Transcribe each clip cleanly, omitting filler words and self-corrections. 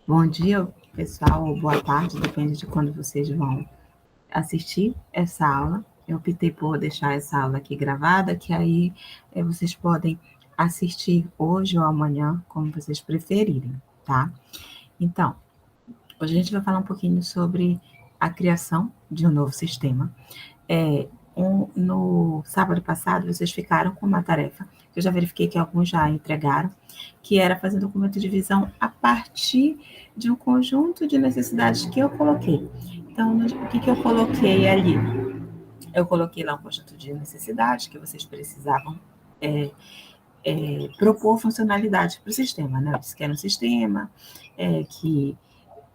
Bom dia, pessoal, ou boa tarde, depende de quando vocês vão assistir essa aula. Eu optei por deixar essa aula aqui gravada, que aí vocês podem assistir hoje ou amanhã, como vocês preferirem, tá? Então, hoje a gente vai falar um pouquinho sobre a criação de um novo sistema. No sábado passado, vocês ficaram com uma tarefa, que eu já verifiquei que alguns já entregaram, que era fazer um documento de visão a partir de um conjunto de necessidades que eu coloquei. Então, o que eu coloquei ali? Eu coloquei lá um conjunto de necessidades que vocês precisavam propor funcionalidades para o sistema, né? Eu disse que era um sistema que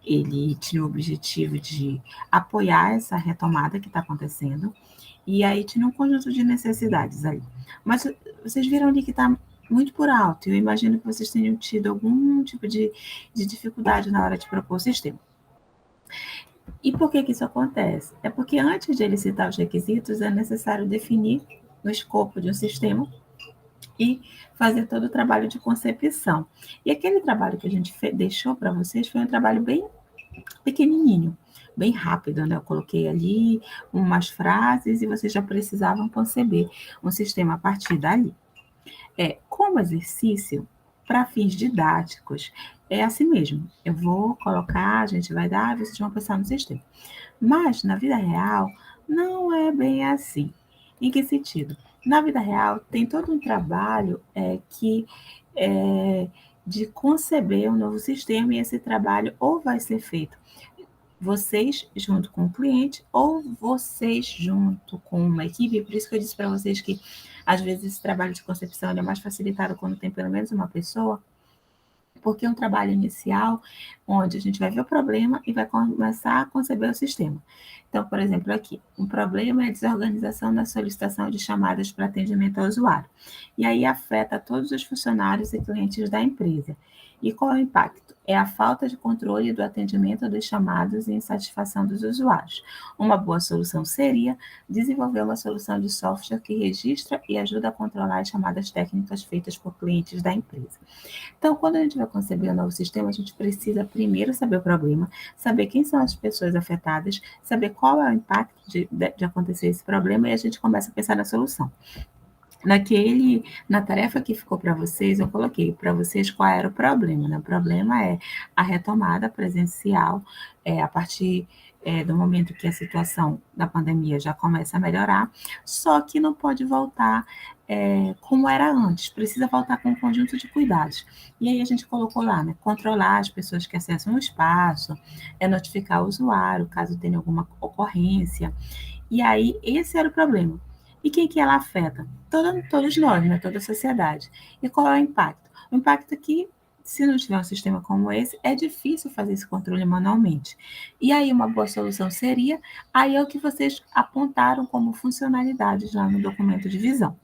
ele tinha o objetivo de apoiar essa retomada que está acontecendo, e aí tinha um conjunto de necessidades ali. Mas vocês viram ali que está muito por alto, eu imagino que vocês tenham tido algum tipo de dificuldade na hora de propor o sistema. E por que isso acontece? É porque antes de ele citar os requisitos, é necessário definir o escopo de um sistema e fazer todo o trabalho de concepção. E aquele trabalho que a gente deixou para vocês foi um trabalho bem pequenininho, bem rápido, né? Eu coloquei ali umas frases e vocês já precisavam conceber um sistema a partir dali. Como exercício, para fins didáticos, é assim mesmo. Eu vou colocar, a gente vai dar, vocês vão pensar no sistema. Mas, na vida real, não é bem assim. Em que sentido? Na vida real, tem todo um trabalho de conceber um novo sistema, e esse trabalho ou vai ser feito vocês junto com o cliente ou vocês junto com uma equipe. Por isso que eu disse para vocês que, às vezes, esse trabalho de concepção é mais facilitado quando tem pelo menos uma pessoa, porque é um trabalho inicial onde a gente vai ver o problema e vai começar a conceber o sistema. Então, por exemplo, aqui, um problema é a desorganização na solicitação de chamadas para atendimento ao usuário. E aí afeta todos os funcionários e clientes da empresa. E qual é o impacto? É a falta de controle do atendimento dos chamados e insatisfação dos usuários. Uma boa solução seria desenvolver uma solução de software que registra e ajuda a controlar as chamadas técnicas feitas por clientes da empresa. Então, quando a gente vai conceber um novo sistema, a gente precisa primeiro saber o problema, saber quem são as pessoas afetadas, saber qual é o impacto de acontecer esse problema, e a gente começa a pensar na solução. Na tarefa que ficou para vocês, eu coloquei para vocês qual era o problema, né? O problema é a retomada presencial, a partir do momento que a situação da pandemia já começa a melhorar, só que não pode voltar como era antes, precisa voltar com um conjunto de cuidados. E aí a gente colocou lá, né? Controlar as pessoas que acessam o espaço, notificar o usuário caso tenha alguma ocorrência. E aí, esse era o problema. E quem que ela afeta? Todos nós, né? Toda a sociedade. E qual é o impacto? O impacto é que, se não tiver um sistema como esse, é difícil fazer esse controle manualmente. E aí, uma boa solução seria, aí é o que vocês apontaram como funcionalidades lá no documento de visão.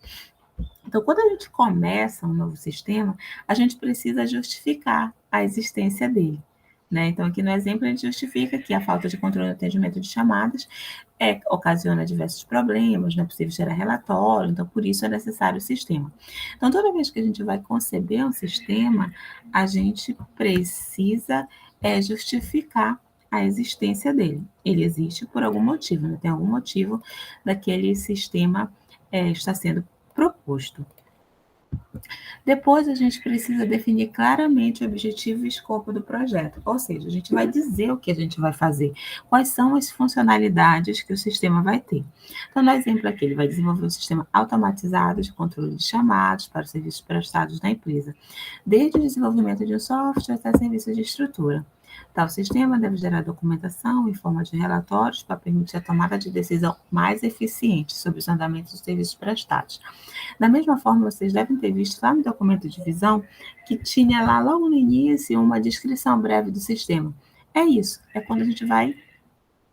Então, quando a gente começa um novo sistema, a gente precisa justificar a existência dele. Né? Então, aqui no exemplo, a gente justifica que a falta de controle do atendimento de chamadas ocasiona diversos problemas, não é possível gerar relatório, então, por isso é necessário o sistema. Então, toda vez que a gente vai conceber um sistema, a gente precisa justificar a existência dele. Ele existe por algum motivo, né? Tem algum motivo daquele sistema estar sendo proposto. Depois, a gente precisa definir claramente o objetivo e escopo do projeto, ou seja, a gente vai dizer o que a gente vai fazer, quais são as funcionalidades que o sistema vai ter. Então, no exemplo aqui, ele vai desenvolver um sistema automatizado de controle de chamados para os serviços prestados na empresa, desde o desenvolvimento de um software até serviços de estrutura. Tal sistema deve gerar documentação em forma de relatórios para permitir a tomada de decisão mais eficiente sobre os andamentos dos serviços prestados. Da mesma forma, vocês devem ter visto lá no documento de visão que tinha lá logo no início uma descrição breve do sistema. É isso, é quando a gente vai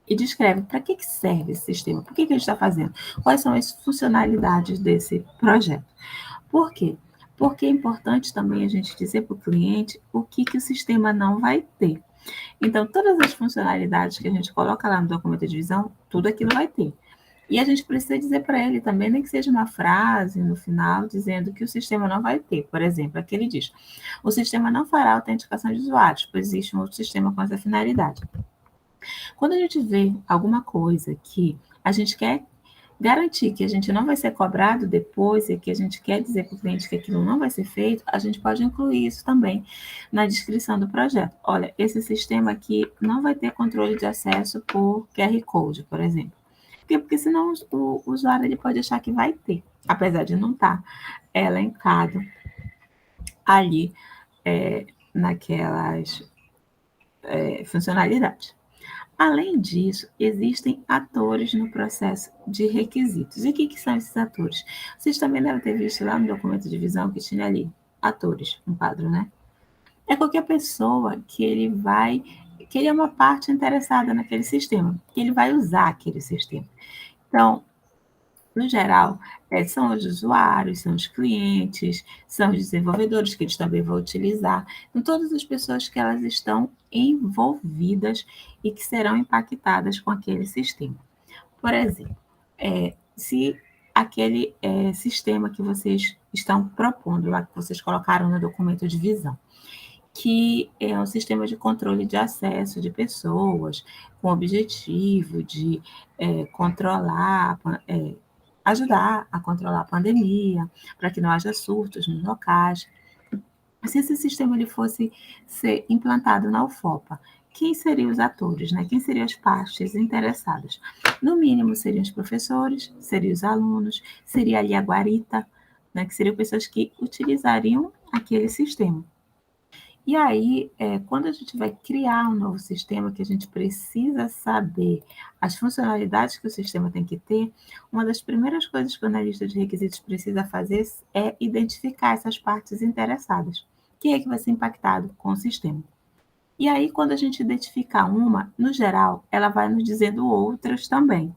e descreve para que serve esse sistema, por que a gente está fazendo, quais são as funcionalidades desse projeto. Por quê? Porque é importante também a gente dizer para o cliente o que o sistema não vai ter. Então, todas as funcionalidades que a gente coloca lá no documento de visão, tudo aquilo vai ter. E a gente precisa dizer para ele também, nem que seja uma frase no final, dizendo que o sistema não vai ter. Por exemplo, aqui ele diz: o sistema não fará autenticação de usuários, pois existe um outro sistema com essa finalidade. Quando a gente vê alguma coisa que a gente quer garantir que a gente não vai ser cobrado depois e que a gente quer dizer para o cliente que aquilo não vai ser feito, a gente pode incluir isso também na descrição do projeto. Olha, esse sistema aqui não vai ter controle de acesso por QR Code, por exemplo. Porque senão o usuário ele pode achar que vai ter, apesar de não estar elencado ali naquelas funcionalidades. Além disso, existem atores no processo de requisitos. E o que são esses atores? Vocês também devem ter visto lá no documento de visão que tinha ali, atores, um quadro, né? É qualquer pessoa que ele é uma parte interessada naquele sistema, que ele vai usar aquele sistema. Então, no geral, são os usuários, são os clientes, são os desenvolvedores que eles também vão utilizar. Então, todas as pessoas que elas estão envolvidas e que serão impactadas com aquele sistema. Por exemplo, se aquele sistema que vocês estão propondo lá, que vocês colocaram no documento de visão, que é um sistema de controle de acesso de pessoas, com o objetivo de controlar, ajudar a controlar a pandemia, para que não haja surtos nos locais. Se esse sistema ele fosse ser implantado na UFOPA, quem seriam os atores, né? Quem seriam as partes interessadas? No mínimo, seriam os professores, seriam os alunos, seria ali a guarita, né? Que seriam pessoas que utilizariam aquele sistema. E aí, quando a gente vai criar um novo sistema, que a gente precisa saber as funcionalidades que o sistema tem que ter, uma das primeiras coisas que o analista de requisitos precisa fazer é identificar essas partes interessadas. Quem é que vai ser impactado com o sistema? E aí, quando a gente identificar uma, no geral, ela vai nos dizendo outras também.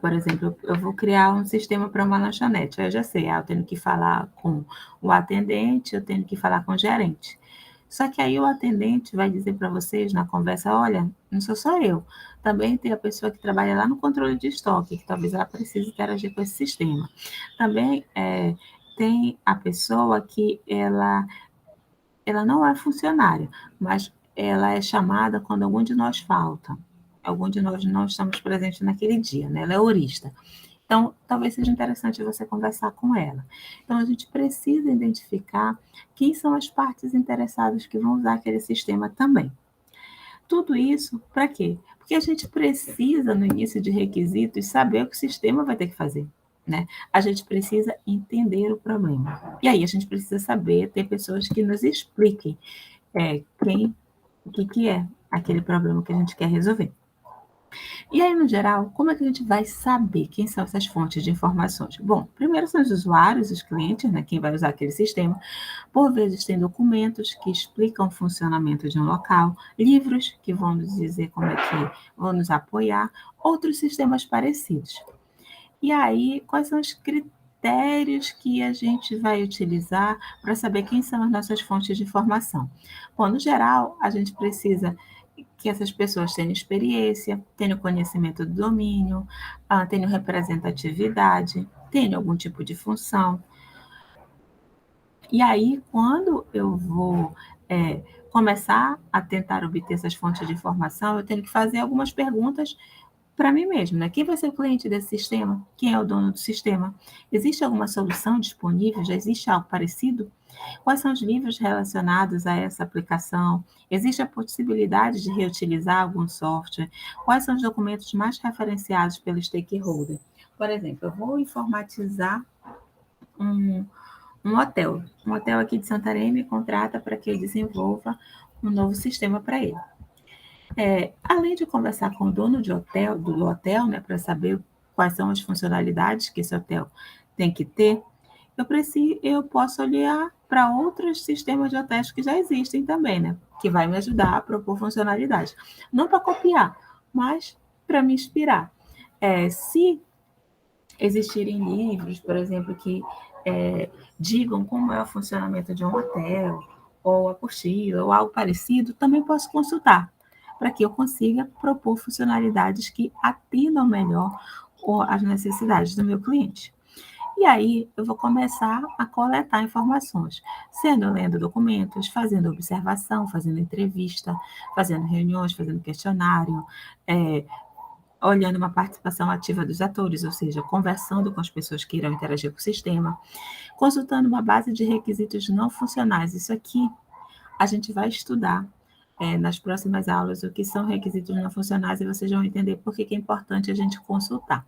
Por exemplo, eu vou criar um sistema para uma lanchonete. Eu já sei, eu tenho que falar com o atendente, eu tenho que falar com o gerente. Só que aí o atendente vai dizer para vocês na conversa: olha, não sou só eu. Também tem a pessoa que trabalha lá no controle de estoque, que talvez ela precise interagir com esse sistema. Também tem a pessoa que ela não é funcionária, mas ela é chamada quando algum de nós falta. Algum de nós não estamos presentes naquele dia, né? Ela é horista. Então, talvez seja interessante você conversar com ela. Então, a gente precisa identificar quem são as partes interessadas que vão usar aquele sistema também. Tudo isso para quê? Porque a gente precisa, no início de requisitos, saber o que o sistema vai ter que fazer. Né? A gente precisa entender o problema. E aí a gente precisa saber, ter pessoas que nos expliquem o que é aquele problema que a gente quer resolver. E aí, no geral, como é que a gente vai saber quem são essas fontes de informações? Bom, primeiro são os usuários, os clientes, né, quem vai usar aquele sistema. Por vezes tem documentos que explicam o funcionamento de um local, livros que vão nos dizer como é que vão nos apoiar, outros sistemas parecidos. E aí, quais são os critérios que a gente vai utilizar para saber quem são as nossas fontes de informação? Bom, no geral, a gente precisa que essas pessoas tenham experiência, tenham conhecimento do domínio, tenham representatividade, tenham algum tipo de função. E aí, quando eu vou começar a tentar obter essas fontes de informação, eu tenho que fazer algumas perguntas para mim mesmo, né? Quem vai ser o cliente desse sistema? Quem é o dono do sistema? Existe alguma solução disponível? Já existe algo parecido? Quais são os livros relacionados a essa aplicação? Existe a possibilidade de reutilizar algum software? Quais são os documentos mais referenciados pelo stakeholder? Por exemplo, eu vou informatizar um, um hotel. Um hotel aqui de Santarém me contrata para que eu desenvolva um novo sistema para ele. Além de conversar com o dono do hotel, né, para saber quais são as funcionalidades que esse hotel tem que ter, eu posso olhar para outros sistemas de hotéis que já existem também, né, que vai me ajudar a propor funcionalidades. Não para copiar, mas para me inspirar. Se existirem livros, por exemplo, que digam como é o funcionamento de um hotel, ou apostila, ou algo parecido, também posso consultar, para que eu consiga propor funcionalidades que atendam melhor as necessidades do meu cliente. E aí, eu vou começar a coletar informações, sendo lendo documentos, fazendo observação, fazendo entrevista, fazendo reuniões, fazendo questionário, olhando uma participação ativa dos atores, ou seja, conversando com as pessoas que irão interagir com o sistema, consultando uma base de requisitos não funcionais. Isso aqui a gente vai estudar nas próximas aulas o que são requisitos não funcionais e vocês vão entender por que é importante a gente consultar.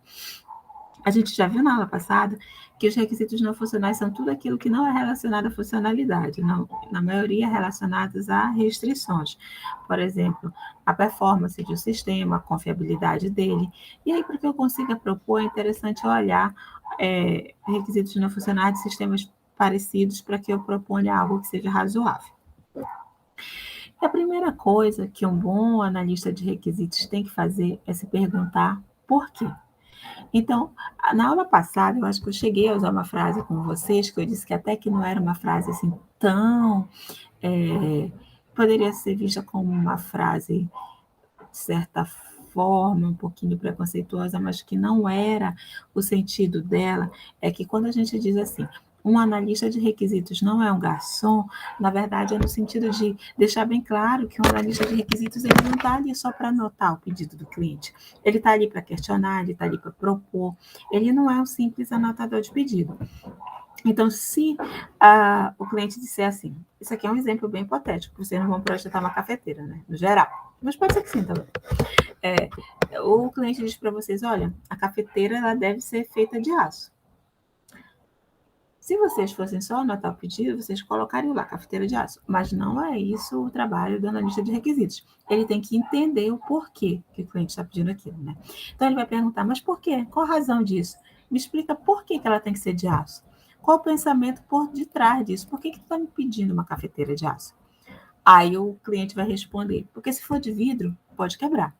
A gente já viu na aula passada que os requisitos não funcionais são tudo aquilo que não é relacionado à funcionalidade, não, na maioria relacionados a restrições. Por exemplo, a performance de um sistema, a confiabilidade dele. E aí, para que eu consiga propor, é interessante olhar requisitos não funcionais de sistemas parecidos para que eu proponha algo que seja razoável. E a primeira coisa que um bom analista de requisitos tem que fazer é se perguntar por quê. Então, na aula passada, eu acho que eu cheguei a usar uma frase com vocês, que eu disse que até que não era uma frase assim tão. Poderia ser vista como uma frase, de certa forma, um pouquinho preconceituosa, mas que não era o sentido dela, é que quando a gente diz assim, um analista de requisitos não é um garçom, na verdade é no sentido de deixar bem claro que um analista de requisitos ele não está ali só para anotar o pedido do cliente, ele está ali para questionar, ele está ali para propor, ele não é um simples anotador de pedido. Então, se o cliente disser assim, isso aqui é um exemplo bem hipotético, vocês não vão projetar uma cafeteira, né, no geral, mas pode ser que sim também. O cliente diz para vocês, olha, a cafeteira ela deve ser feita de aço. Se vocês fossem só anotar o pedido, vocês colocariam lá, cafeteira de aço. Mas não é isso o trabalho do analista de requisitos. Ele tem que entender o porquê que o cliente está pedindo aquilo, né? Então, ele vai perguntar, mas por quê? Qual a razão disso? Me explica por que ela tem que ser de aço. Qual o pensamento por detrás disso? Por que tu está me pedindo uma cafeteira de aço? Aí o cliente vai responder, porque se for de vidro, pode quebrar.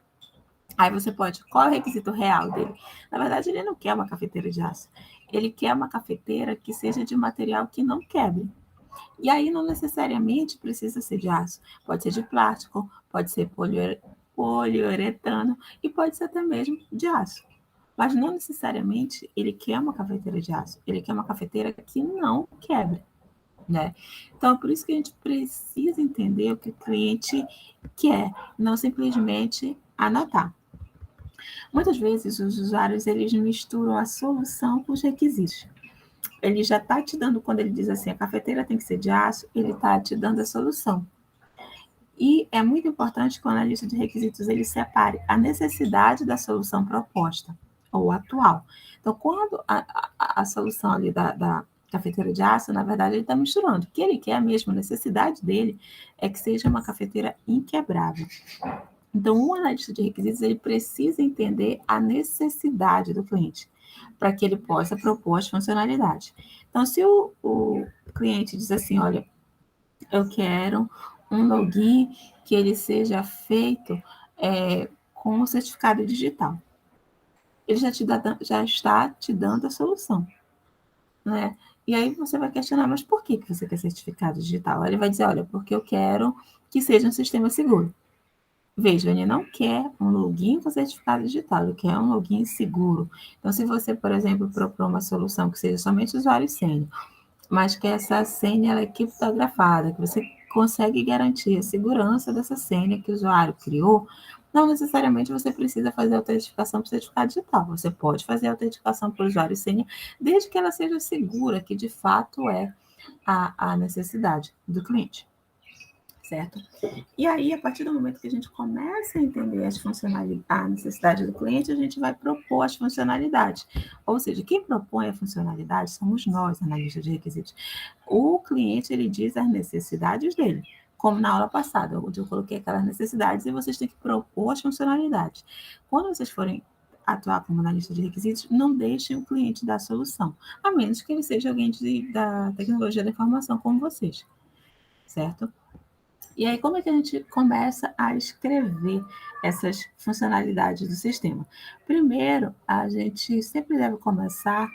Aí você pode, qual é o requisito real dele? Na verdade, ele não quer uma cafeteira de aço. Ele quer uma cafeteira que seja de material que não quebre. E aí não necessariamente precisa ser de aço. Pode ser de plástico, pode ser poliuretano e pode ser até mesmo de aço. Mas não necessariamente ele quer uma cafeteira de aço. Ele quer uma cafeteira que não quebre. Né? Então, é por isso que a gente precisa entender o que o cliente quer, não simplesmente anotar. Muitas vezes os usuários eles misturam a solução com os requisitos. Ele já está te dando, quando ele diz assim, a cafeteira tem que ser de aço, ele está te dando a solução. E é muito importante que o analista de requisitos ele separe a necessidade da solução proposta ou atual. Então, quando a solução ali da cafeteira de aço, na verdade, ele está misturando. O que ele quer mesmo, a necessidade dele é que seja uma cafeteira inquebrável. Então, um analista de requisitos ele precisa entender a necessidade do cliente para que ele possa propor as funcionalidades. Então, se o cliente diz assim, olha, eu quero um login que ele seja feito com o certificado digital. Ele já está te dando a solução, né? E aí você vai questionar, mas por que você quer certificado digital? Ele vai dizer, olha, porque eu quero que seja um sistema seguro. Veja, ele não quer um login com certificado digital, ele quer um login seguro. Então, se você, por exemplo, propor uma solução que seja somente usuário e senha, mas que essa senha ela é criptografada, que você consegue garantir a segurança dessa senha que o usuário criou, não necessariamente você precisa fazer a autenticação por certificado digital. Você pode fazer a autenticação por usuário e senha, desde que ela seja segura, que de fato é a necessidade do cliente. Certo? E aí, a partir do momento que a gente começa a entender as funcionalidades, a necessidade do cliente, a gente vai propor as funcionalidades. Ou seja, quem propõe a funcionalidade somos nós, analistas de requisitos. O cliente, ele diz as necessidades dele, como na aula passada, onde eu coloquei aquelas necessidades e vocês têm que propor as funcionalidades. Quando vocês forem atuar como analista de requisitos, não deixem o cliente dar a solução, a menos que ele seja alguém da tecnologia da informação, como vocês, certo? E aí, como é que a gente começa a escrever essas funcionalidades do sistema? Primeiro, a gente sempre deve começar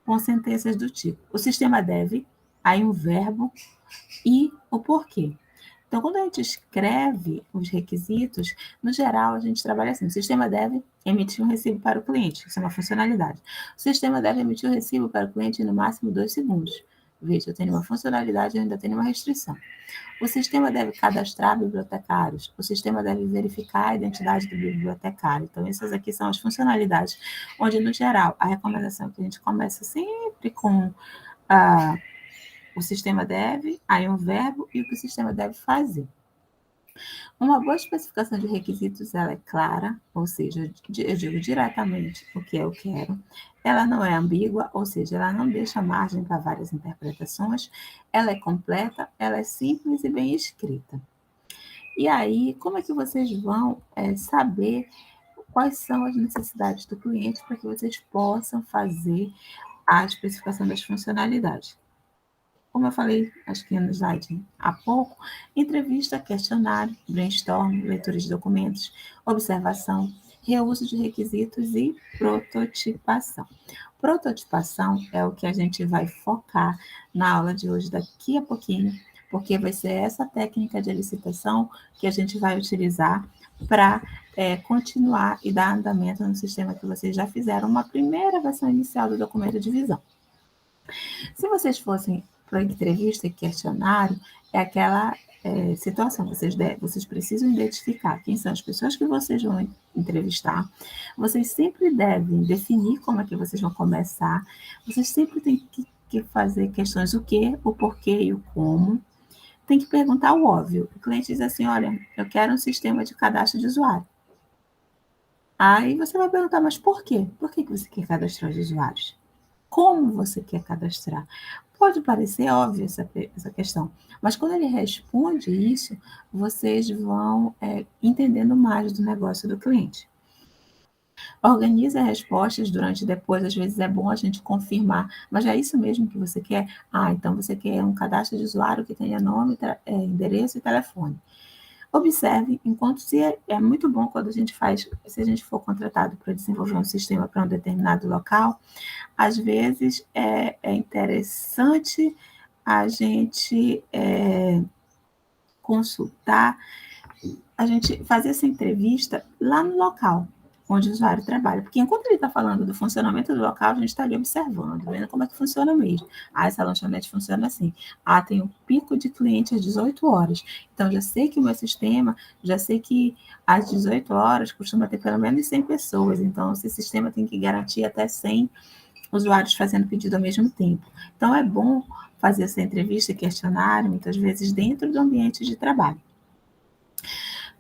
com sentenças do tipo: o sistema deve, aí um verbo e o porquê. Então, quando a gente escreve os requisitos, no geral, a gente trabalha assim: o sistema deve emitir um recibo para o cliente, isso é uma funcionalidade. O sistema deve emitir o recibo para o cliente em no máximo 2 segundos. Veja, eu tenho uma funcionalidade e ainda tenho uma restrição. O sistema deve cadastrar bibliotecários. O sistema deve verificar a identidade do bibliotecário. Então, essas aqui são as funcionalidades, onde, no geral, a recomendação é que a gente começa sempre com o sistema deve, aí um verbo e o que o sistema deve fazer. Uma boa especificação de requisitos, ela é clara, ou seja, eu digo diretamente o que eu quero. Ela não é ambígua, ou seja, ela não deixa margem para várias interpretações. Ela é completa, ela é simples e bem escrita. E aí, como é que vocês vão saber quais são as necessidades do cliente para que vocês possam fazer a especificação das funcionalidades? Como eu falei, acho que no slide há pouco, entrevista, questionário, brainstorm, leitura de documentos, observação, reuso de requisitos e prototipação. Prototipação é o que a gente vai focar na aula de hoje daqui a pouquinho, porque vai ser essa técnica de licitação que a gente vai utilizar para continuar e dar andamento no sistema que vocês já fizeram uma primeira versão inicial do documento de visão. Se vocês fossem para entrevista e questionário, é aquela situação, vocês precisam identificar quem são as pessoas que vocês vão entrevistar, vocês sempre devem definir como é que vocês vão começar, vocês sempre têm que fazer questões o que, o porquê e o como, tem que perguntar o óbvio. O cliente diz assim, olha, eu quero um sistema de cadastro de usuário. Aí você vai perguntar, mas por quê? Por que você quer cadastrar os usuários? Como você quer cadastrar? Pode parecer óbvio essa questão, mas quando ele responde isso, vocês vão entendendo mais do negócio do cliente. Organize as respostas durante e depois, às vezes é bom a gente confirmar, mas é isso mesmo que você quer? Ah, então você quer um cadastro de usuário que tenha nome, endereço e telefone. Observe, enquanto é muito bom quando a gente faz, se a gente for contratado para desenvolver um sistema para um determinado local, às vezes é interessante a gente consultar, a gente fazer essa entrevista lá no local onde o usuário trabalha. Porque enquanto ele está falando do funcionamento do local, a gente está ali observando, vendo como é que funciona mesmo. Ah, essa lanchonete funciona assim. Ah, tem um pico de cliente às 18 horas. Então, já sei que o meu sistema, já sei que às 18 horas costuma ter pelo menos 100 pessoas. Então, esse sistema tem que garantir até 100 usuários fazendo pedido ao mesmo tempo. Então, é bom fazer essa entrevista e questionário, muitas vezes, dentro do ambiente de trabalho.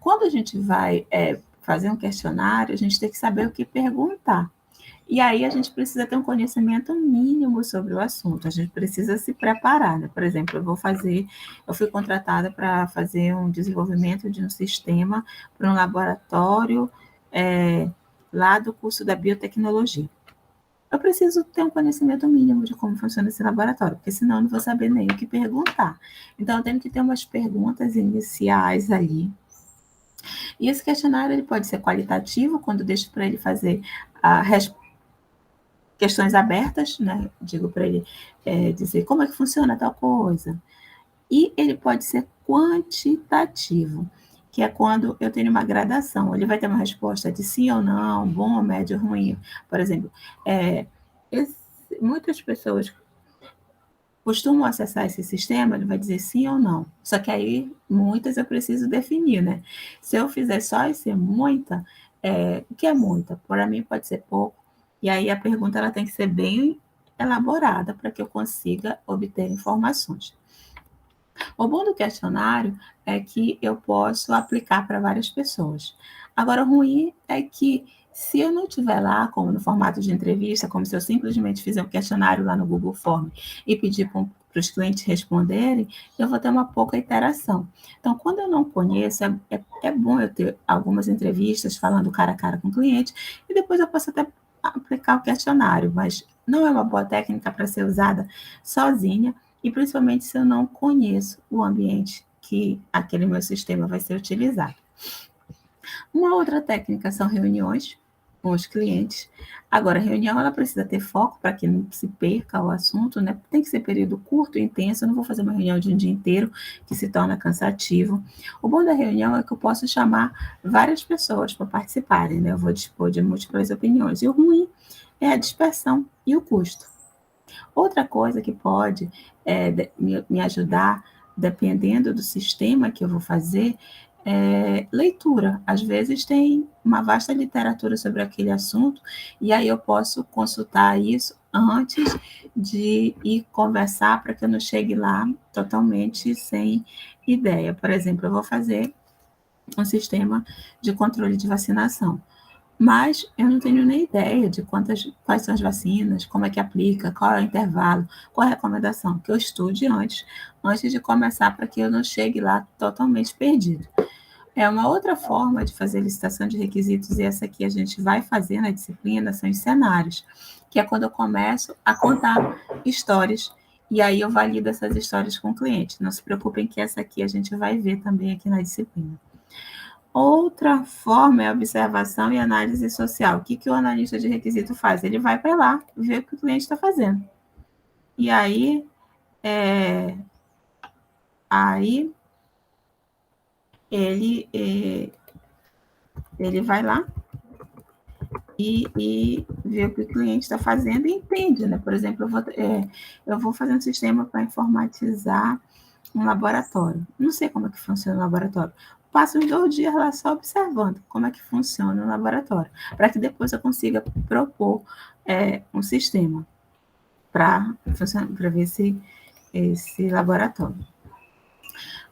Quando a gente vai fazer um questionário, a gente tem que saber o que perguntar. E aí a gente precisa ter um conhecimento mínimo sobre o assunto, a gente precisa se preparar, né? Por exemplo, eu fui contratada para fazer um desenvolvimento de um sistema para um laboratório lá do curso da biotecnologia. Eu preciso ter um conhecimento mínimo de como funciona esse laboratório, porque senão eu não vou saber nem o que perguntar. Então, eu tenho que ter umas perguntas iniciais ali. E esse questionário ele pode ser qualitativo, quando eu deixo para ele fazer questões abertas, né? Digo para ele dizer como é que funciona tal coisa. E ele pode ser quantitativo, que é quando eu tenho uma gradação. Ele vai ter uma resposta de sim ou não, bom, médio, ruim. Por exemplo, muitas pessoas costumam acessar esse sistema, ele vai dizer sim ou não. Só que aí, muitas eu preciso definir, né? Se eu fizer só esse muita, o que é muita? Para mim pode ser pouco. E aí a pergunta ela tem que ser bem elaborada para que eu consiga obter informações. O bom do questionário é que eu posso aplicar para várias pessoas. Agora, o ruim é que, se eu não estiver lá, como no formato de entrevista, como se eu simplesmente fizer um questionário lá no Google Form e pedir para os clientes responderem, eu vou ter uma pouca interação. Então, quando eu não conheço, é bom eu ter algumas entrevistas falando cara a cara com o cliente e depois eu posso até aplicar o questionário, mas não é uma boa técnica para ser usada sozinha, e principalmente se eu não conheço o ambiente que aquele meu sistema vai ser utilizado. Uma outra técnica são reuniões. com os clientes. Agora, a reunião ela precisa ter foco para que não se perca o assunto, né? Tem que ser período curto, intenso. Eu não vou fazer uma reunião de um dia inteiro que se torna cansativo. O bom da reunião é que eu posso chamar várias pessoas para participarem, né? Eu vou dispor de múltiplas opiniões. E o ruim é a dispersão e o custo. Outra coisa que pode me ajudar, dependendo do sistema que eu vou fazer, é leitura. Às vezes tem uma vasta literatura sobre aquele assunto, e aí eu posso consultar isso antes de ir conversar, para que eu não chegue lá totalmente sem ideia. Por exemplo, eu vou fazer um sistema de controle de vacinação. Mas eu não tenho nem ideia de quais são as vacinas, como é que aplica, qual é o intervalo, qual é a recomendação, que eu estude antes de começar, para que eu não chegue lá totalmente perdido. É uma outra forma de fazer licitação de requisitos, e essa aqui a gente vai fazer na disciplina, são os cenários, que é quando eu começo a contar histórias, e aí eu valido essas histórias com o cliente. Não se preocupem que essa aqui a gente vai ver também aqui na disciplina. Outra forma é a observação e análise social. O que o analista de requisito faz? Ele vai para lá ver o que o cliente está fazendo. E aí ele vai lá e vê o que o cliente está fazendo e entende, né? Por exemplo, eu vou fazer um sistema para informatizar um laboratório. Não sei como é que funciona o laboratório. Passo uns 2 dias lá só observando como é que funciona o laboratório, para que depois eu consiga propor um sistema para ver esse laboratório.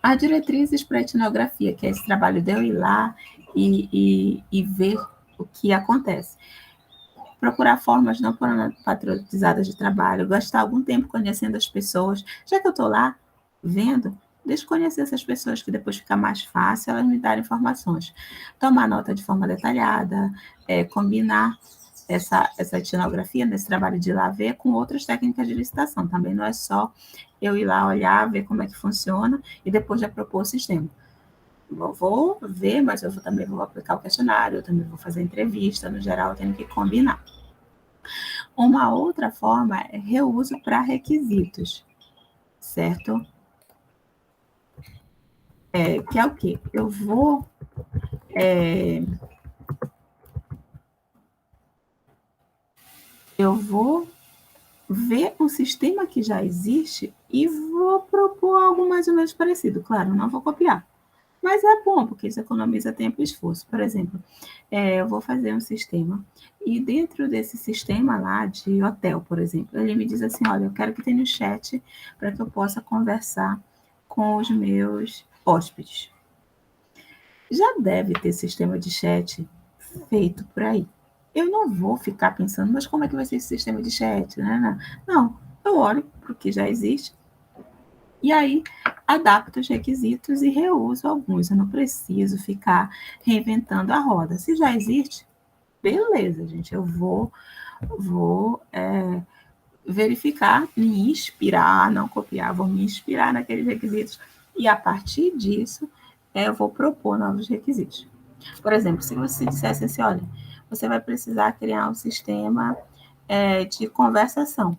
As diretrizes para etnografia, que é esse trabalho de eu ir lá e ver o que acontece. Procurar formas não patronizadas de trabalho, gastar algum tempo conhecendo as pessoas. Já que eu estou lá vendo, deixa eu conhecer essas pessoas, que depois fica mais fácil elas me darem informações. Tomar nota de forma detalhada, combinar essa etnografia, nesse trabalho de ir lá ver, com outras técnicas de licitação. Também não é só eu ir lá olhar, ver como é que funciona e depois já propor o sistema. Vou ver, mas eu também vou aplicar o questionário, eu também vou fazer entrevista, no geral eu tenho que combinar. Uma outra forma é reuso para requisitos, certo? Que é o quê? Eu vou ver um sistema que já existe e vou propor algo mais ou menos parecido. Claro, não vou copiar, mas é bom, porque isso economiza tempo e esforço. Por exemplo, eu vou fazer um sistema, e dentro desse sistema lá de hotel, por exemplo, ele me diz assim: olha, eu quero que tenha um chat para que eu possa conversar com os meus hóspedes. Já deve ter sistema de chat feito por aí. Eu não vou ficar pensando, mas como é que vai ser esse sistema de chat? Não, eu olho para o que já existe e aí adapto os requisitos e reuso alguns. Eu não preciso ficar reinventando a roda. Se já existe, beleza, gente, eu vou verificar, me inspirar, não copiar, vou me inspirar naqueles requisitos, e a partir disso eu vou propor novos requisitos. Por exemplo, se você dissesse assim: olha, você vai precisar criar um sistema de conversação.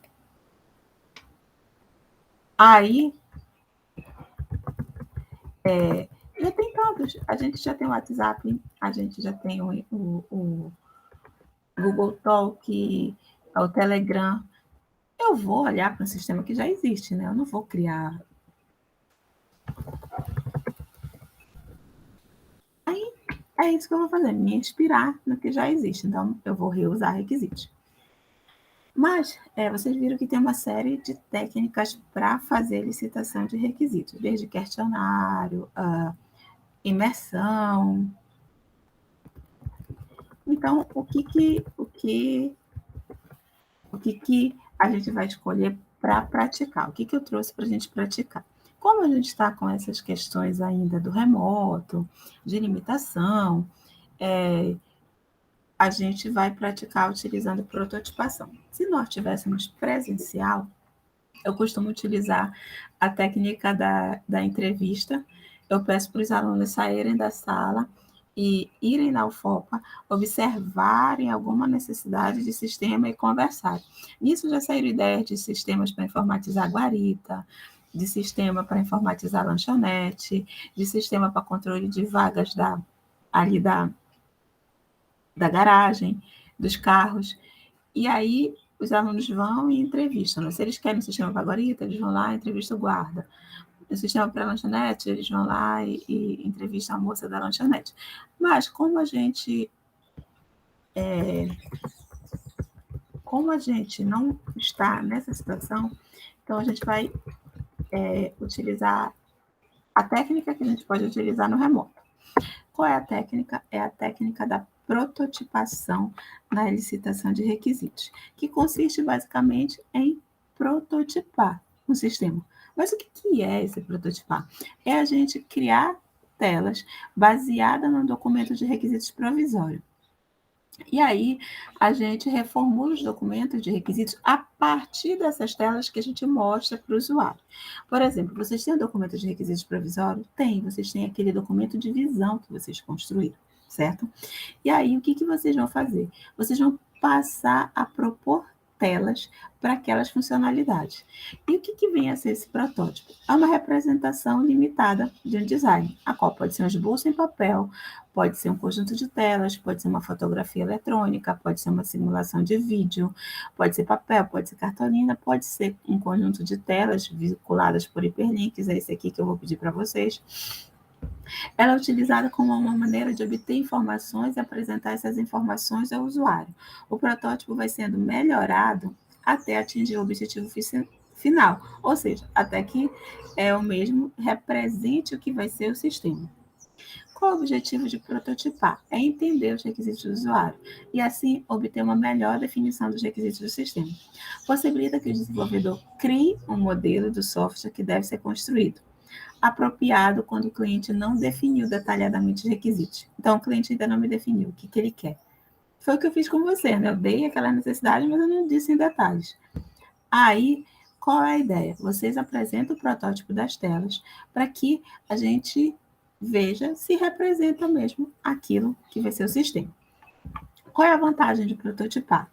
Aí, já tem tantos. A gente já tem o WhatsApp, a gente já tem o Google Talk, o Telegram. Eu vou olhar para um sistema que já existe, né? Eu não vou criar. Aí, é isso que eu vou fazer, me inspirar no que já existe. Então, eu vou reusar requisitos. Mas vocês viram que tem uma série de técnicas para fazer licitação de requisitos, desde questionário, imersão. Então, o que a gente vai escolher para praticar? O que eu trouxe para a gente praticar? Como a gente está com essas questões ainda do remoto, de limitação, a gente vai praticar utilizando prototipação. Se nós tivéssemos presencial, eu costumo utilizar a técnica da entrevista. Eu peço para os alunos saírem da sala e irem na UFOPA, observarem alguma necessidade de sistema e conversarem. Nisso já saíram ideias de sistemas para informatizar a guarita, de sistema para informatizar a lanchonete, de sistema para controle de vagas ali da garagem, dos carros. E aí os alunos vão e entrevistam, né? Se eles querem um sistema para guarita, eles vão lá e entrevistam o guarda. O sistema para lanchonete, eles vão lá e entrevistam a moça da lanchonete. Mas como a gente não está nessa situação, então a gente vai utilizar a técnica que a gente pode utilizar no remoto. Qual é a técnica? É a técnica da prototipação na licitação de requisitos, que consiste basicamente em prototipar um sistema. Mas o que é esse prototipar? É a gente criar telas baseadas no documento de requisitos provisório. E aí, a gente reformula os documentos de requisitos a partir dessas telas que a gente mostra para o usuário. Por exemplo, vocês têm o documento de requisitos provisório? Tem, vocês têm aquele documento de visão que vocês construíram, certo? E aí, o que vocês vão fazer? Vocês vão passar a propor telas para aquelas funcionalidades. E o que vem a ser esse protótipo? É uma representação limitada de um design, a qual pode ser um esboço em papel, pode ser um conjunto de telas, pode ser uma fotografia eletrônica, pode ser uma simulação de vídeo, pode ser papel, pode ser cartolina, pode ser um conjunto de telas vinculadas por hiperlinks, é esse aqui que eu vou pedir para vocês. Ela é utilizada como uma maneira de obter informações e apresentar essas informações ao usuário. O protótipo vai sendo melhorado até atingir o objetivo final, ou seja, até que o mesmo represente o que vai ser o sistema. Qual o objetivo de prototipar? É entender os requisitos do usuário e, assim, obter uma melhor definição dos requisitos do sistema. Possibilita que o desenvolvedor crie um modelo do software que deve ser construído, apropriado quando o cliente não definiu detalhadamente os requisitos. Então, o cliente ainda não me definiu o que ele quer. Foi o que eu fiz com você, né? Eu dei aquela necessidade, mas eu não disse em detalhes. Aí, qual é a ideia? Vocês apresentam o protótipo das telas para que a gente veja se representa mesmo aquilo que vai ser o sistema. Qual é a vantagem de prototipar?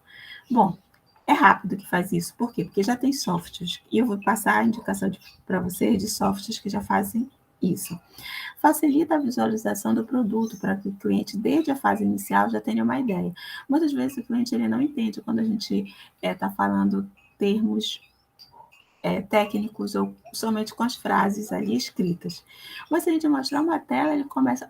Bom, é rápido que faz isso. Por quê? Porque já tem softwares. E eu vou passar a indicação para vocês de softwares que já fazem isso. Facilita a visualização do produto para que o cliente, desde a fase inicial, já tenha uma ideia. Muitas vezes o cliente ele não entende quando a gente está falando termos técnicos ou somente com as frases ali escritas. Mas se a gente mostrar uma tela, ele começa,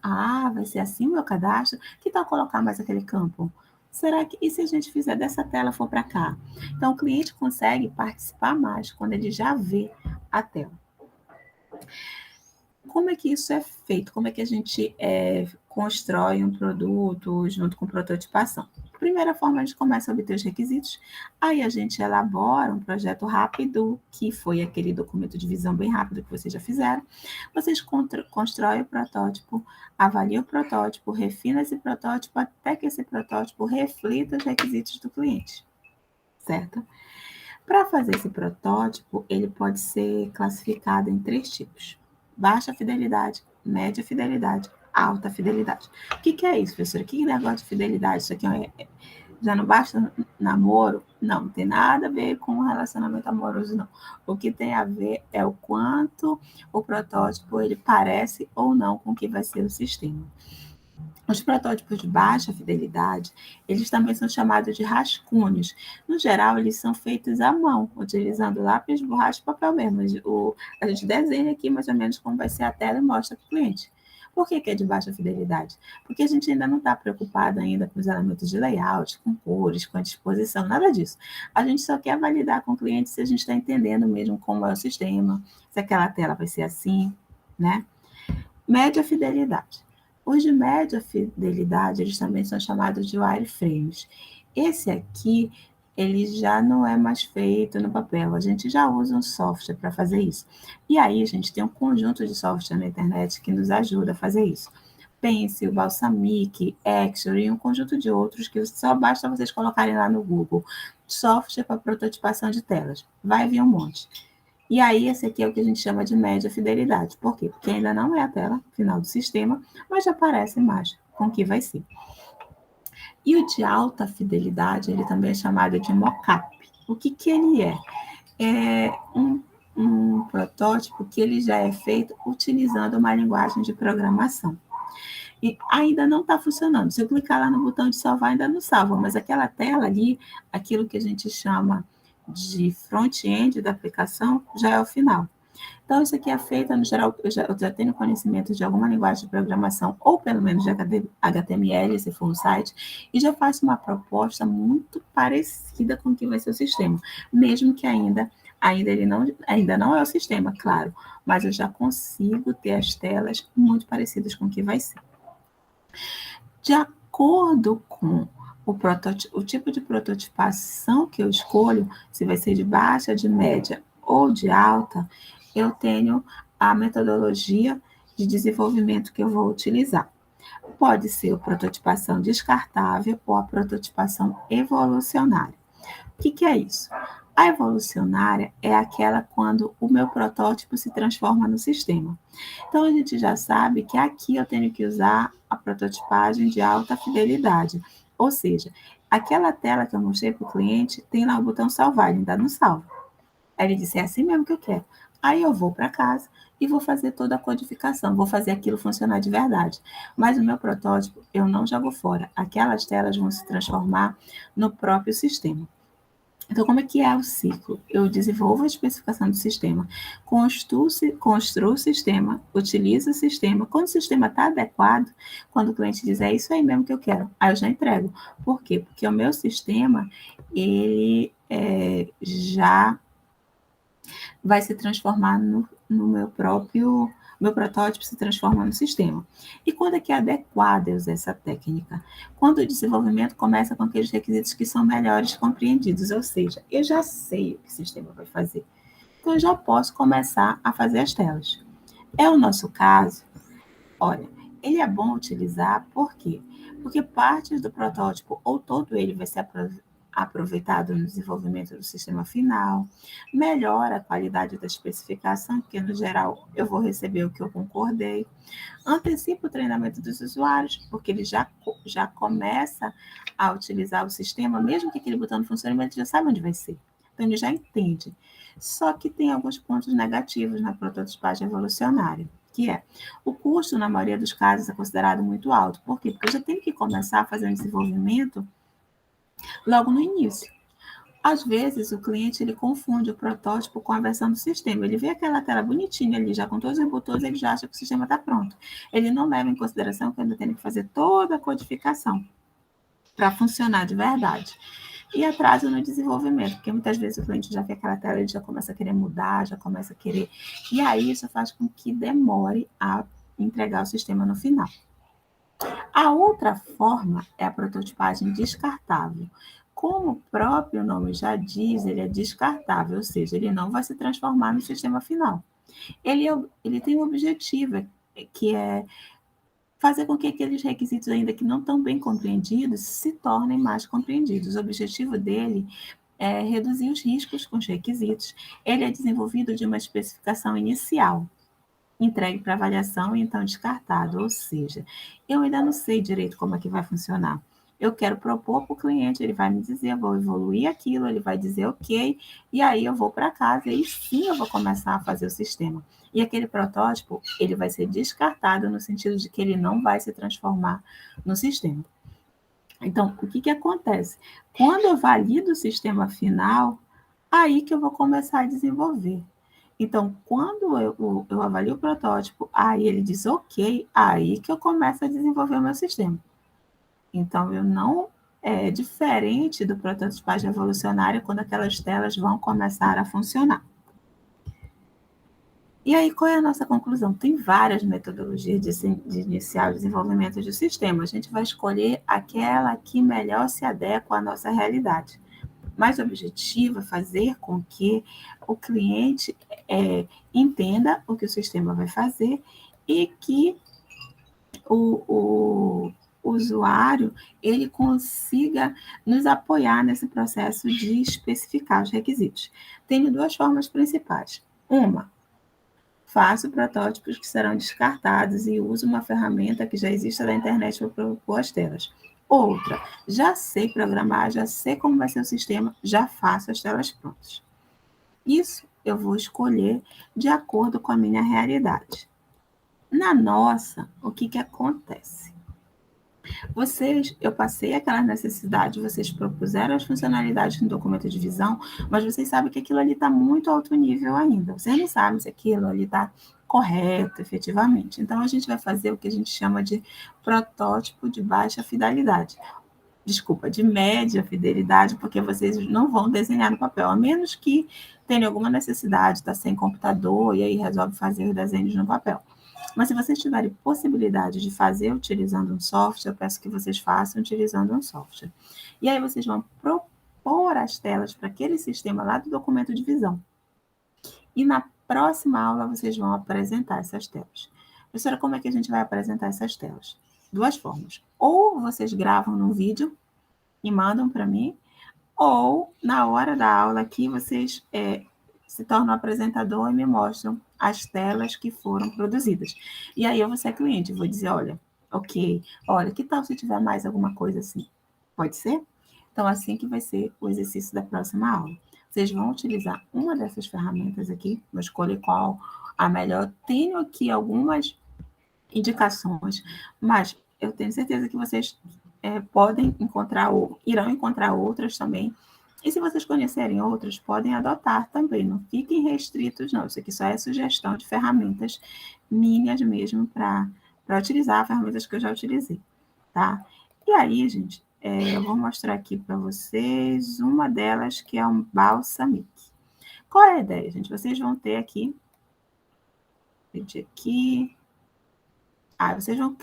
vai ser assim o meu cadastro? Que tal colocar mais aquele campo? Será que, e se a gente fizer dessa tela for para cá? Então, o cliente consegue participar mais quando ele já vê a tela. Como é que isso é feito? Como é que a gente constrói um produto junto com prototipação? Primeira forma, a gente começa a obter os requisitos, aí a gente elabora um projeto rápido, que foi aquele documento de visão bem rápido que vocês já fizeram. Vocês constroem o protótipo, avaliam o protótipo, refina esse protótipo até que esse protótipo reflita os requisitos do cliente, certo? Para fazer esse protótipo, ele pode ser classificado em 3 tipos: baixa fidelidade, média fidelidade, alta fidelidade. O que é isso, professora? Que negócio de fidelidade? Isso aqui já não basta namoro? Não tem nada a ver com relacionamento amoroso, não. O que tem a ver é o quanto o protótipo ele parece ou não com o que vai ser o sistema. Os protótipos de baixa fidelidade, eles também são chamados de rascunhos. No geral, eles são feitos à mão, utilizando lápis, borracha e papel mesmo. A gente desenha aqui mais ou menos como vai ser a tela e mostra para o cliente. Por que é de baixa fidelidade? Porque a gente ainda não está preocupado ainda com os elementos de layout, com cores, com a disposição, nada disso. A gente só quer validar com o cliente se a gente está entendendo mesmo como é o sistema, se aquela tela vai ser assim, né? Média fidelidade. Os de média fidelidade, eles também são chamados de wireframes. Esse aqui, ele já não é mais feito no papel, a gente já usa um software para fazer isso. E aí, a gente tem um conjunto de software na internet que nos ajuda a fazer isso. Pencil, Balsamiq, Axure e um conjunto de outros que só basta vocês colocarem lá no Google. Software para prototipação de telas. Vai vir um monte. E aí, esse aqui é o que a gente chama de média fidelidade. Por quê? Porque ainda não é a tela final do sistema, mas já parece mais com que vai ser. E o de alta fidelidade, ele também é chamado de mockup. O que ele é? É um protótipo que ele já é feito utilizando uma linguagem de programação. E ainda não está funcionando. Se eu clicar lá no botão de salvar, ainda não salva, mas aquela tela ali, aquilo que a gente chama de front-end da aplicação, já é o final. Então, isso aqui é feito, no geral, eu já tenho conhecimento de alguma linguagem de programação, ou pelo menos de HTML, se for um site, e já faço uma proposta muito parecida com o que vai ser o sistema, mesmo que ainda não é o sistema, claro, mas eu já consigo ter as telas muito parecidas com o que vai ser. De acordo com o tipo de prototipação que eu escolho, se vai ser de baixa, de média ou de alta, eu tenho a metodologia de desenvolvimento que eu vou utilizar. Pode ser a prototipação descartável ou a prototipação evolucionária. O que é isso? A evolucionária é aquela quando o meu protótipo se transforma no sistema. Então, a gente já sabe que aqui eu tenho que usar a prototipagem de alta fidelidade. Ou seja, aquela tela que eu mostrei para o cliente tem lá o botão salvar, ele ainda não salva. Aí ele disse, é assim mesmo que eu quero. Aí eu vou para casa e vou fazer toda a codificação, vou fazer aquilo funcionar de verdade. Mas o meu protótipo eu não jogo fora. Aquelas telas vão se transformar no próprio sistema. Então, como é que é o ciclo? Eu desenvolvo a especificação do sistema, construo o sistema, utilizo o sistema. Quando o sistema está adequado, quando o cliente diz, é isso aí mesmo que eu quero, aí eu já entrego. Por quê? Porque o meu sistema, ele já vai se transformar no meu protótipo se transforma no sistema. E quando é que é adequado eu usar essa técnica? Quando o desenvolvimento começa com aqueles requisitos que são melhores compreendidos, ou seja, eu já sei o que o sistema vai fazer. Então, eu já posso começar a fazer as telas. É o nosso caso? Olha, ele é bom utilizar, por quê? Porque partes do protótipo, ou todo ele vai ser aproveitado no desenvolvimento do sistema final, melhora a qualidade da especificação, porque no geral eu vou receber o que eu concordei, antecipa o treinamento dos usuários, porque ele já começa a utilizar o sistema, mesmo que aquele botão não funcione, mas ele já sabe onde vai ser. Então ele já entende. Só que tem alguns pontos negativos na prototipagem evolucionária, que é o custo, na maioria dos casos, é considerado muito alto. Por quê? Porque eu já tenho que começar a fazer um desenvolvimento logo no início. Às vezes, o cliente ele confunde o protótipo com a versão do sistema. Ele vê aquela tela bonitinha ali, já com todos os botões, ele já acha que o sistema está pronto. Ele não leva em consideração que eu ainda tenho que fazer toda a codificação para funcionar de verdade. E atraso no desenvolvimento, porque muitas vezes o cliente já vê aquela tela, ele já começa a querer mudar, já começa a querer... E aí, isso faz com que demore a entregar o sistema no final. A outra forma é a prototipagem descartável. Como o próprio nome já diz, ele é descartável, ou seja, ele não vai se transformar no sistema final. Ele tem um objetivo, que é fazer com que aqueles requisitos ainda que não estão bem compreendidos se tornem mais compreendidos. O objetivo dele é reduzir os riscos com os requisitos. Ele é desenvolvido de uma especificação inicial, entregue para avaliação e então descartado. Ou seja, eu ainda não sei direito como é que vai funcionar. Eu quero propor para o cliente, ele vai me dizer, eu vou evoluir aquilo, ele vai dizer ok, e aí eu vou para casa, e sim eu vou começar a fazer o sistema. E aquele protótipo, ele vai ser descartado no sentido de que ele não vai se transformar no sistema. Então, o que acontece? Quando eu valido o sistema final, aí que eu vou começar a desenvolver. Então, quando eu avalio o protótipo, aí ele diz ok, aí que eu começo a desenvolver o meu sistema. Então, eu não é diferente do prototipagem evolucionária quando aquelas telas vão começar a funcionar. E aí, qual é a nossa conclusão? Tem várias metodologias de iniciar o desenvolvimento de sistema. A gente vai escolher aquela que melhor se adequa à nossa realidade. Mas o objetivo é fazer com que o cliente entenda o que o sistema vai fazer e que o usuário ele consiga nos apoiar nesse processo de especificar os requisitos. Tenho duas formas principais. Uma, faço protótipos que serão descartados e uso uma ferramenta que já existe na internet para propor as telas. Outra, já sei programar, já sei como vai ser o sistema, já faço as telas prontas. Isso eu vou escolher de acordo com a minha realidade. Na nossa, o que acontece? Eu passei aquela necessidade, vocês propuseram as funcionalidades no documento de visão, mas vocês sabem que aquilo ali está muito alto nível ainda. Vocês não sabem se aquilo ali está correto, efetivamente. Então, a gente vai fazer o que a gente chama de protótipo de baixa fidelidade. Desculpa, de média fidelidade, porque vocês não vão desenhar no papel, a menos que tenha alguma necessidade, está sem computador, e aí resolve fazer os desenhos no papel. Mas se vocês tiverem possibilidade de fazer utilizando um software, eu peço que vocês façam utilizando um software. E aí vocês vão propor as telas para aquele sistema lá do documento de visão. E na próxima aula vocês vão apresentar essas telas. Professora, como é que a gente vai apresentar essas telas? Duas formas. Ou vocês gravam num vídeo e mandam para mim, ou na hora da aula aqui vocês se tornam apresentador e me mostram as telas que foram produzidas. E aí eu vou ser cliente, vou dizer, olha, ok, olha, que tal se tiver mais alguma coisa assim? Pode ser? Então, assim que vai ser o exercício da próxima aula. Vocês vão utilizar uma dessas ferramentas aqui, vou escolher qual a melhor. Tenho aqui algumas indicações, mas eu tenho certeza que vocês podem encontrar ou irão encontrar outras também. E se vocês conhecerem outras, podem adotar também. Não fiquem restritos, não. Isso aqui só é sugestão de ferramentas minhas mesmo para utilizar, ferramentas que eu já utilizei, tá? E aí, gente, eu vou mostrar aqui para vocês uma delas que é um Balsamiq. Qual é a ideia, gente? Vocês vão ter aqui, pedir aqui, vocês vão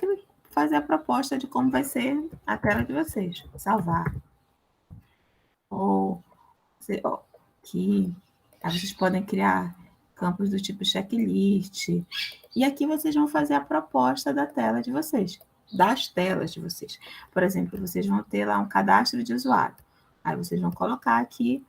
fazer a proposta de como vai ser a tela de vocês. Salvar. Ou aqui, vocês podem criar campos do tipo checklist. E aqui vocês vão fazer a proposta da tela de vocês, das telas de vocês. Por exemplo, vocês vão ter lá um cadastro de usuário. Aí vocês vão colocar aqui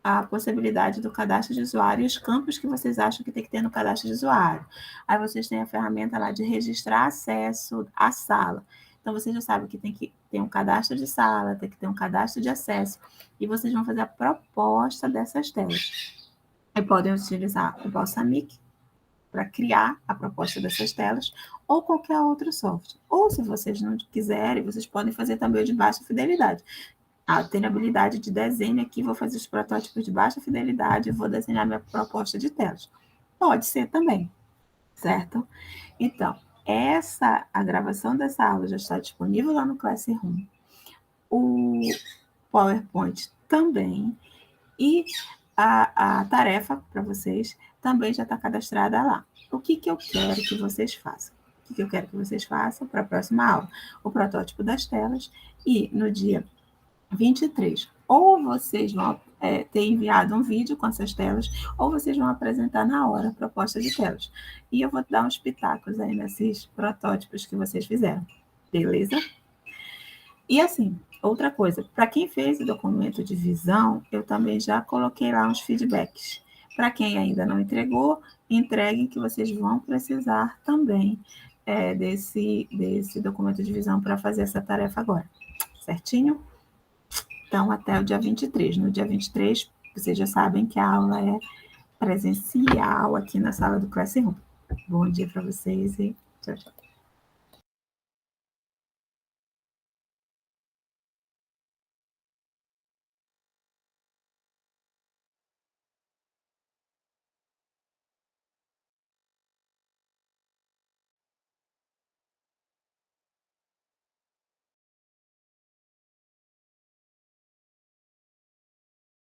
a possibilidade do cadastro de usuário e os campos que vocês acham que tem que ter no cadastro de usuário. Aí vocês têm a ferramenta lá de registrar acesso à sala. Então, vocês já sabem que tem que ter um cadastro de sala, tem que ter um cadastro de acesso, e vocês vão fazer a proposta dessas telas. E podem utilizar o Balsamiq para criar a proposta dessas telas, ou qualquer outro software. Ou, se vocês não quiserem, vocês podem fazer também o de baixa fidelidade. Tenho habilidade de desenho aqui, vou fazer os protótipos de baixa fidelidade, vou desenhar minha proposta de telas. Pode ser também, certo? Então, a gravação dessa aula já está disponível lá no Classroom. O PowerPoint também. E a tarefa para vocês também já está cadastrada lá. O que eu quero que vocês façam? O que eu quero que vocês façam para a próxima aula? O protótipo das telas, e no dia 23, ou vocês vão ter enviado um vídeo com essas telas, ou vocês vão apresentar na hora a proposta de telas. E eu vou dar uns pitacos aí nesses protótipos que vocês fizeram. Beleza? E assim, outra coisa, para quem fez o documento de visão, eu também já coloquei lá uns feedbacks. Para quem ainda não entregou, entreguem, que vocês vão precisar também desse documento de visão para fazer essa tarefa agora. Certinho? Então, até o dia 23. No dia 23, vocês já sabem que a aula é presencial aqui na sala do Classroom. Bom dia para vocês e tchau, tchau.